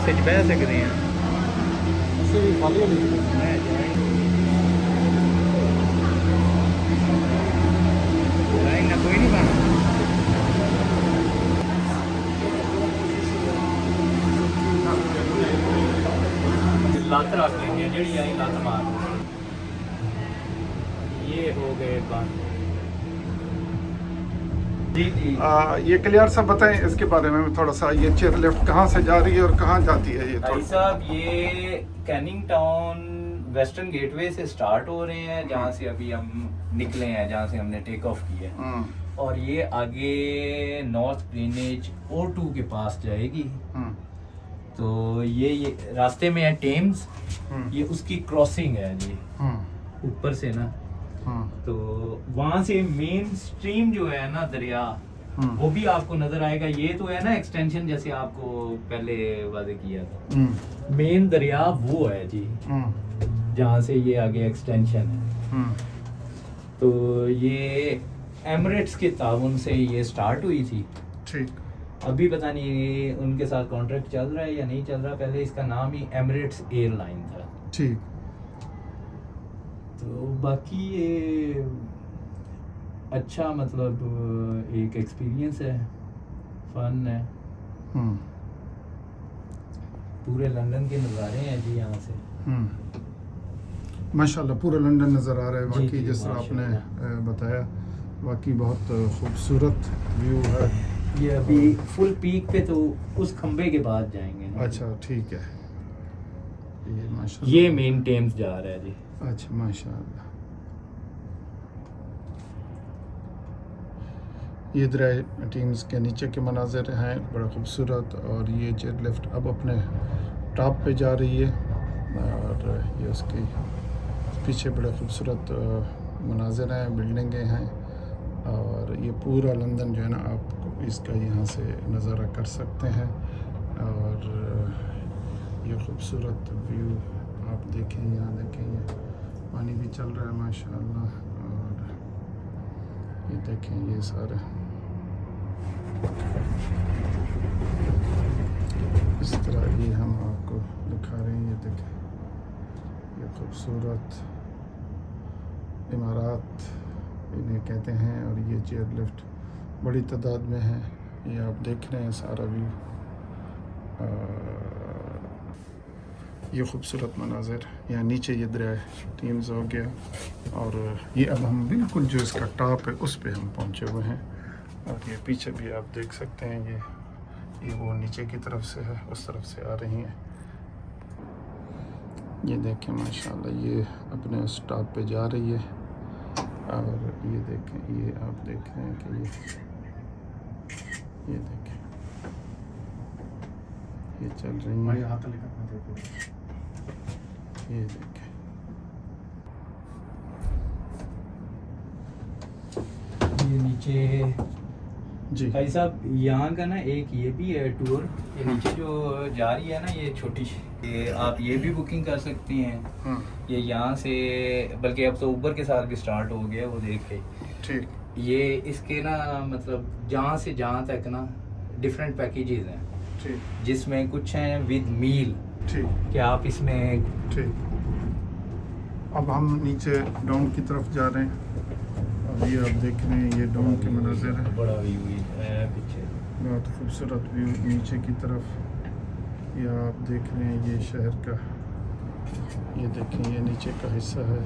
ਬੱਸ 'ਚ ਬਹਿ ਸਕਦੇ ਹਾਂ। ਅਸੀਂ ਵੀ ਖਾਲੀ ਹੋਣੀ ਸੀ। ਲਾਈਨ ਨਾ ਕੋਈ ਨਹੀਂ ਬਣਾ। ਲੱਤ ਰੱਖ ਲੈਂਦੇ ਜਿਹੜੀ ਆਈ ਲੱਤ मार। ये हो गए बंद। जी जी। ये क्लियर सा बताएं इसके बारे में थोड़ा सा, ये चेयर लिफ्ट कहाँ से जा रही है और कहाँ जाती है? ये भाई साहब ये कैनिंग टाउन वेस्टर्न गेटवे से स्टार्ट हो रहे हैं, जहाँ से अभी हम निकले हैं, जहाँ से हमने टेक ऑफ किया है, और ये आगे नॉर्थ ग्रीनिच O2 के पास जाएगी। तो ये रास्ते में है टेम्स, ये उसकी क्रॉसिंग है जी ऊपर से ना। तो वहां से मेन स्ट्रीम जो है ना दरिया, वो भी आपको नजर आएगा। ये तो है ना एक्सटेंशन, जैसे आपको पहले वादे किया था। मेन दरिया वो है जी, जहाँ से ये आगे एक्सटेंशन है। तो ये एमिरेट्स के ताउन से ये स्टार्ट हुई थी। ठीक। अभी पता नहीं उनके साथ कॉन्ट्रैक्ट चल रहा है या नहीं चल रहा। पहले इसका नाम ही एमिरेट्स एयरलाइन था। ठीक। तो बाकी ये अच्छा, मतलब एक एक्सपीरियंस है, फन है। पूरे लंदन के नज़ारे हैं जी यहाँ से। माशाल्लाह पूरा लंदन नज़र आ रहा है। जी, वाकई जी, जिस तरह आपने माशाल्लाह। बताया, वाकई बहुत खूबसूरत व्यू है। ये अभी फुल पीक पे तो उस खंबे के बाद जाएंगे ना। अच्छा ठीक है। ये माशाल्लाह ये मेन टेम्स जा रहा है जी। अच्छा माशाल्लाह। ये दरिया टीम्स के नीचे के मनाज़र हैं, बड़ा खूबसूरत। और ये चेयर लिफ्ट अब अपने टॉप पे जा रही है, और ये उसकी पीछे बड़े खूबसूरत मनाज़र हैं, बिल्डिंगें हैं। और ये पूरा लंदन जो है ना, आप इसका यहाँ से नज़ारा कर सकते हैं। और ये खूबसूरत व्यू आप देखें, यहाँ देखें, ये पानी भी चल रहा है माशाल्लाह। और ये देखें, ये सारे इस तरह ये हम आपको दिखा रहे हैं। ये देखें, ये खूबसूरत इमारत इन्हें कहते हैं। और ये चेयर लिफ्ट बड़ी तादाद में है। ये आप देख रहे हैं सारा व्यू। ये खूबसूरत मनाज़र, यहाँ नीचे ये दरिया टीम्स हो गया। और ये अब हम बिल्कुल जो इसका टॉप है उस पे हम पहुँचे हुए हैं। और ये पीछे भी आप देख सकते हैं, ये वो नीचे की तरफ से है, उस तरफ से आ रही हैं। ये देखें माशाल्लाह, ये अपने उस टॉप पे जा रही है। और ये देखें, ये आप देख रहे हैं कि ये देखें, ये चल रही है। ये देखें, ये नीचे जी भाई साहब यहाँ का ना एक ये भी है टूर। ये नीचे जो जा रही है ना, ये छोटी, ये आप ये भी बुकिंग कर सकते हैं। ये यहाँ से, बल्कि अब तो ऊबर के साथ भी स्टार्ट हो गया, वो देख के। ठीक। ये इसके ना मतलब जहाँ से जहाँ तक ना डिफरेंट पैकेजेस हैं। ठीक। जिसमें कुछ हैं विद मील। ठीक। कि आप इसमें। ठीक। अब हम नीचे डाउन की तरफ जा रहे हैं। और ये आप देख रहे हैं, ये डाउन के मनाज़र है। बड़ा व्यू है पीछे, बहुत खूबसूरत व्यू नीचे की तरफ। ये आप देख रहे हैं, ये शहर का, ये देखें, ये नीचे का हिस्सा है।